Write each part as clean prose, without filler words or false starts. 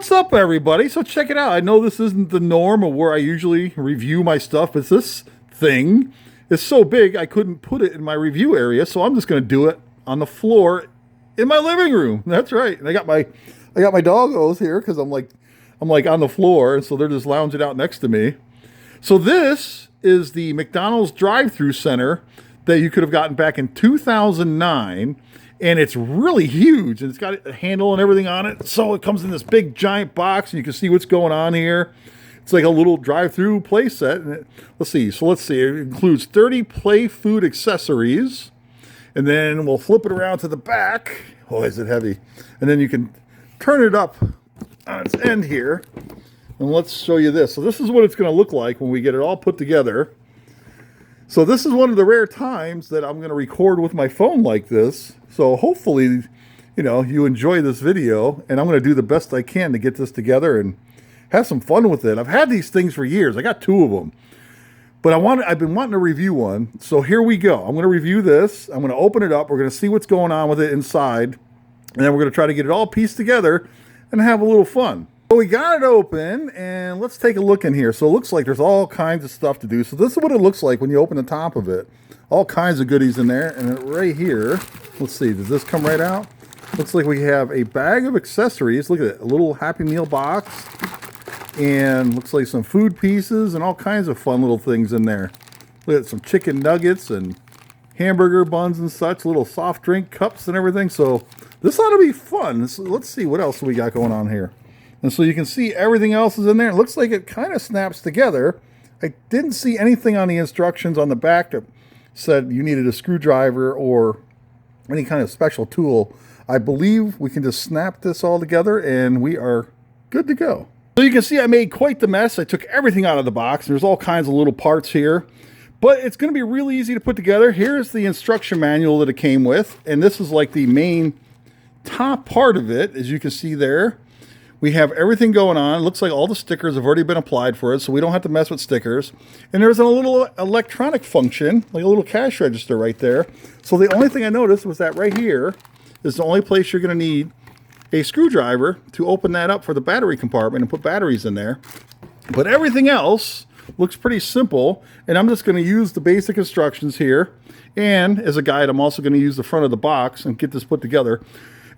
What's up, everybody? So check it out. I know this isn't the norm of where I usually review my stuff, but this thing is so big I couldn't put it in my review area, so I'm just going to do it on the floor in my living room. That's right. And I got my doggos here because I'm like on the floor, and so they're just lounging out next to me. So this is the McDonald's Drive-Thru Center that you could have gotten back in 2009. And it's really huge, and it's got a handle and everything on it. So it comes in this big giant box, and you can see what's going on here. It's like a little drive-through play set. And let's see. It includes 30 play food accessories. And then we'll flip it around to the back. Oh, is it heavy? And then you can turn it up on its end here. And let's show you this. So this is what it's going to look like when we get it all put together. So this is one of the rare times that I'm going to record with my phone like this. So hopefully, you enjoy this video, and I'm going to do the best I can to get this together and have some fun with it. I've had these things for years. I got 2 of them, but I've been wanting to review one. So here we go. I'm going to review this. I'm going to open it up. We're going to see what's going on with it inside, and then we're going to try to get it all pieced together and have a little fun. So we got it open, and let's take a look in here. So it looks like there's all kinds of stuff to do. So this is what it looks like when you open the top of it. All kinds of goodies in there. And right here, let's see, does this come right out? Looks like we have a bag of accessories. Look at it, a little Happy Meal box. And looks like some food pieces and all kinds of fun little things in there. Look at some chicken nuggets and hamburger buns and such, little soft drink cups and everything. So this ought to be fun. Let's see what else we got going on here. And so you can see everything else is in there. It looks like it kind of snaps together. I didn't see anything on the instructions on the back that said you needed a screwdriver or any kind of special tool. I believe we can just snap this all together and we are good to go. So you can see I made quite the mess. I took everything out of the box. There's all kinds of little parts here, but it's going to be really easy to put together. Here's the instruction manual that it came with, and this is like the main top part of it, as you can see there. We have everything going on. It looks like all the stickers have already been applied for it, so we don't have to mess with stickers. And there's a little electronic function, like a little cash register right there. So the only thing I noticed was that right here is the only place you're going to need a screwdriver to open that up for the battery compartment and put batteries in there. But everything else looks pretty simple, and I'm just going to use the basic instructions here. And as a guide, I'm also going to use the front of the box and get this put together.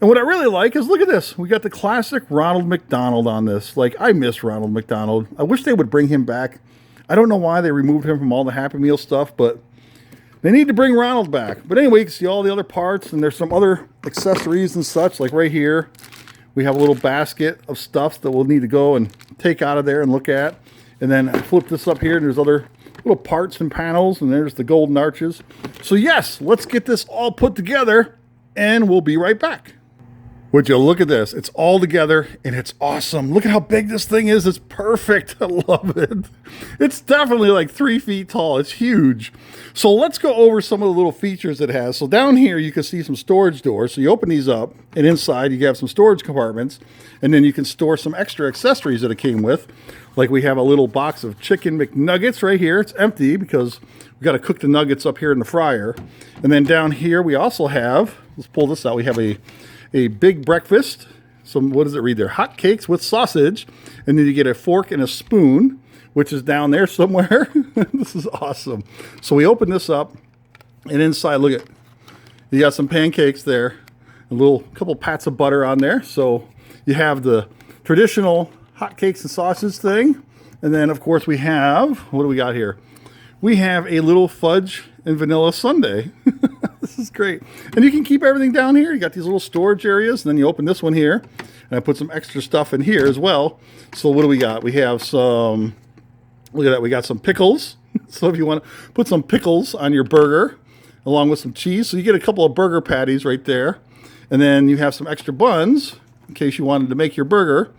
And what I really like is, look at this. We got the classic Ronald McDonald on this. Like, I miss Ronald McDonald. I wish they would bring him back. I don't know why they removed him from all the Happy Meal stuff, but they need to bring Ronald back. But anyway, you can see all the other parts, and there's some other accessories and such. Like right here, we have a little basket of stuff that we'll need to go and take out of there and look at. And then I flip this up here, and there's other little parts and panels, and there's the golden arches. So yes, let's get this all put together, and we'll be right back. Would you look at this? It's all together and it's awesome. Look at how big this thing is. It's perfect. I love it. It's definitely like 3 feet tall. It's huge. So let's go over some of the little features it has. So down here, you can see some storage doors. So you open these up, and inside you have some storage compartments, and then you can store some extra accessories that it came with. Like we have a little box of chicken McNuggets right here. It's empty because we got to cook the nuggets up here in the fryer. And then down here, we also have, let's pull this out. We have a big breakfast. Some, what does it read there? Hot cakes with sausage. And then you get a fork and a spoon, which is down there somewhere. This is awesome. So we open this up, and inside, look at, you got some pancakes there, a couple pats of butter on there. So you have the traditional hot cakes and sausage thing. And then of course we have, what do we got here? We have a little fudge and vanilla sundae. This is great. And you can keep everything down here. You got these little storage areas, and then you open this one here, and I put some extra stuff in here as well. So what do we got? We have some, look at that, we got some pickles. So if you want to put some pickles on your burger along with some cheese, so you get a couple of burger patties right there. And then you have some extra buns in case you wanted to make your burger.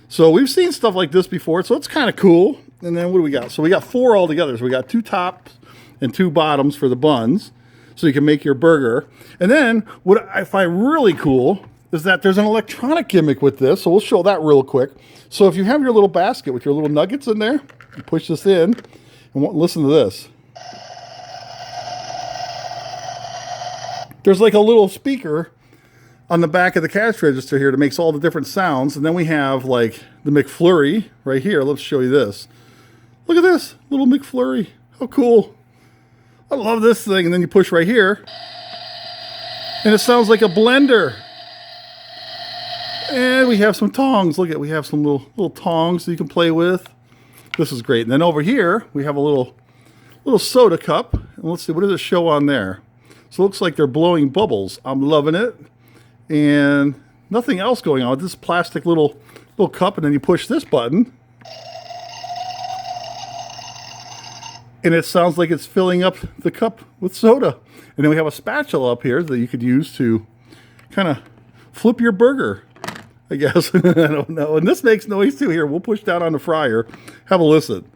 So we've seen stuff like this before, so it's kind of cool. And then what do we got? So we got 4 altogether. So we got 2 tops and 2 bottoms for the buns, so you can make your burger. And then what I find really cool is that there's an electronic gimmick with this. So we'll show that real quick. So if you have your little basket with your little nuggets in there, you push this in, and listen to this. There's like a little speaker on the back of the cash register here that makes all the different sounds. And then we have like the McFlurry right here. Let's show you this. Look at this little McFlurry. How cool. I love this thing. And then you push right here and it sounds like a blender. And we have some tongs. Look at, we have some little tongs that you can play with. This is great. And then over here, we have a little soda cup. And let's see, what does it show on there? So it looks like they're blowing bubbles. I'm loving it. And nothing else going on with this plastic little cup. And then you push this button. And it sounds like it's filling up the cup with soda. And then we have a spatula up here that you could use to kind of flip your burger, I guess. I don't know. And this makes noise too. Here, we'll push down on the fryer. Have a listen.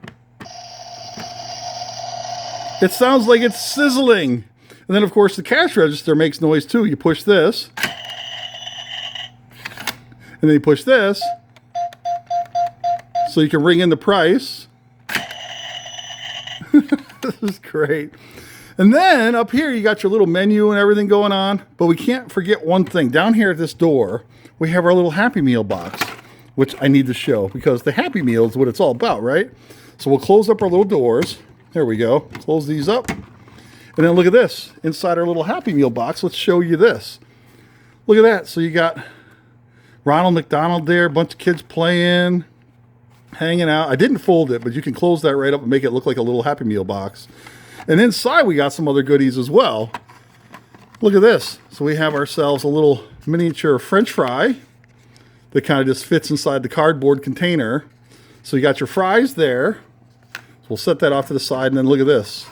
It sounds like it's sizzling. And then, of course, the cash register makes noise too. You push this. And then you push this. So you can ring in the price. This is great. And then up here, you got your little menu and everything going on. But we can't forget one thing. Down here at this door, we have our little Happy Meal box, which I need to show because the Happy Meal is what it's all about, right? So we'll close up our little doors. There we go. Close these up. And then look at this. Inside our little Happy Meal box, let's show you this. Look at that. So you got Ronald McDonald there, a bunch of kids playing, hanging out. I didn't fold it, but you can close that right up and make it look like a little Happy Meal box. And inside we got some other goodies as well. Look at this. So we have ourselves a little miniature French fry that kind of just fits inside the cardboard container. So you got your fries there. So we'll set that off to the side, and then look at this.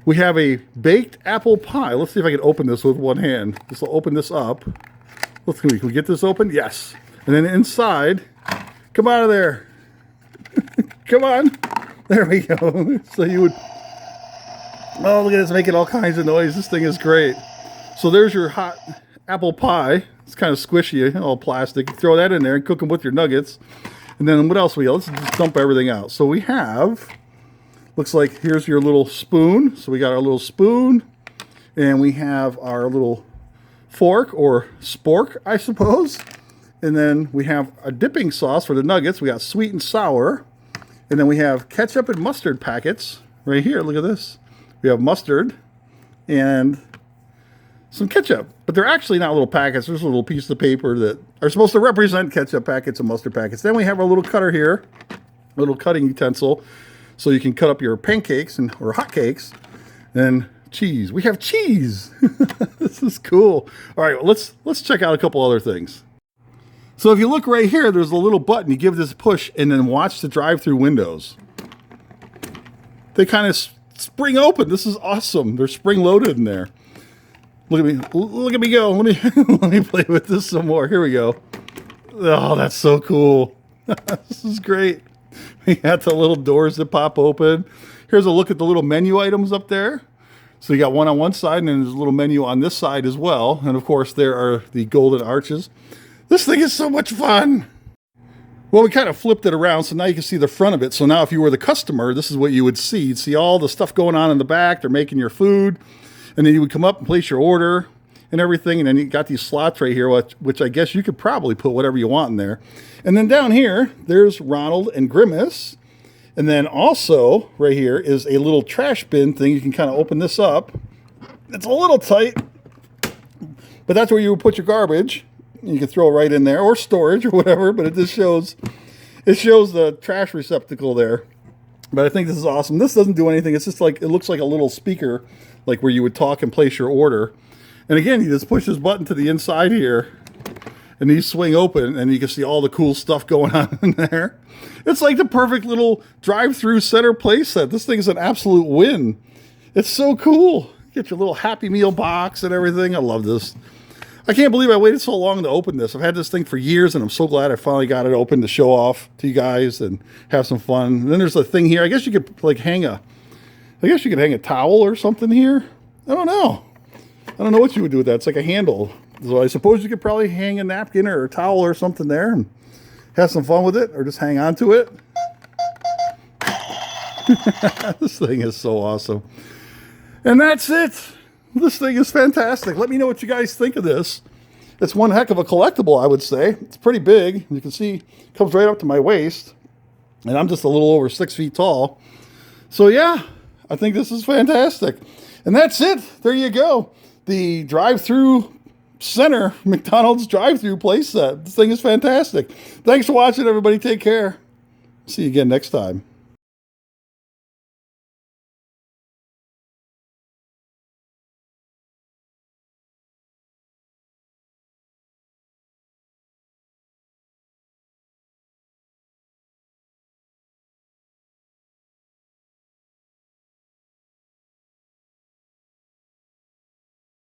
We have a baked apple pie. Let's see if I can open this with one hand. This will open this up. Let's see, can we get this open? Yes. And then inside, come out of there. Come on. There we go. So you would, oh, look at this, making all kinds of noise. This thing is great. So there's your hot apple pie. It's kind of squishy, all plastic. You throw that in there and cook them with your nuggets. And then what else we got? Let's just dump everything out. So we have, looks like here's your little spoon. So we got our little spoon. And we have our little fork or spork, I suppose. And then we have a dipping sauce for the nuggets. We got sweet and sour. And then we have ketchup and mustard packets right here. Look at this. We have mustard and some ketchup. But they're actually not little packets. There's a little piece of paper that are supposed to represent ketchup packets and mustard packets. Then we have our little cutter here, a little cutting utensil, so you can cut up your pancakes or hot cakes. And cheese. We have cheese. This is cool. All right, well, let's check out a couple other things. So if you look right here, there's a little button. You give this a push and then watch the drive-through windows. They kind of spring open. This is awesome. They're spring-loaded in there. Look at me. Look at me go. Let me play with this some more. Here we go. Oh, that's so cool. This is great. We got the little doors that pop open. Here's a look at the little menu items up there. So you got one on one side, and then there's a little menu on this side as well. And of course, there are the golden arches. This thing is so much fun. Well, we kind of flipped it around, so now you can see the front of it. So now if you were the customer, this is what you would see. You'd see all the stuff going on in the back. They're making your food. And then you would come up and place your order and everything. And then you got these slots right here, which I guess you could probably put whatever you want in there. And then down here, there's Ronald and Grimace. And then also right here is a little trash bin thing. You can kind of open this up. It's a little tight, but that's where you would put your garbage. You can throw it right in there, or storage or whatever, but it just shows the trash receptacle there. But I think this is awesome. This doesn't do anything. It's just like, it looks like a little speaker, like where you would talk and place your order. And again, you just push this button to the inside here, and these swing open, and you can see all the cool stuff going on in there. It's like the perfect little drive-through center playset. This thing is an absolute win. It's so cool. Get your little Happy Meal box and everything. I love this. I can't believe I waited so long to open this. I've had this thing for years, and I'm so glad I finally got it open to show off to you guys and have some fun. And then there's a thing here. I guess you could like hang a towel or something here. I don't know. I don't know what you would do with that. It's like a handle. So I suppose you could probably hang a napkin or a towel or something there and have some fun with it, or just hang on to it. This thing is so awesome. And that's it. This thing is fantastic. Let me know what you guys think of this. It's one heck of a collectible, I would say. It's pretty big. You can see it comes right up to my waist. And I'm just a little over 6 feet tall. So yeah, I think this is fantastic. And that's it. There you go. The drive-through center McDonald's drive-through playset. This thing is fantastic. Thanks for watching, everybody. Take care. See you again next time.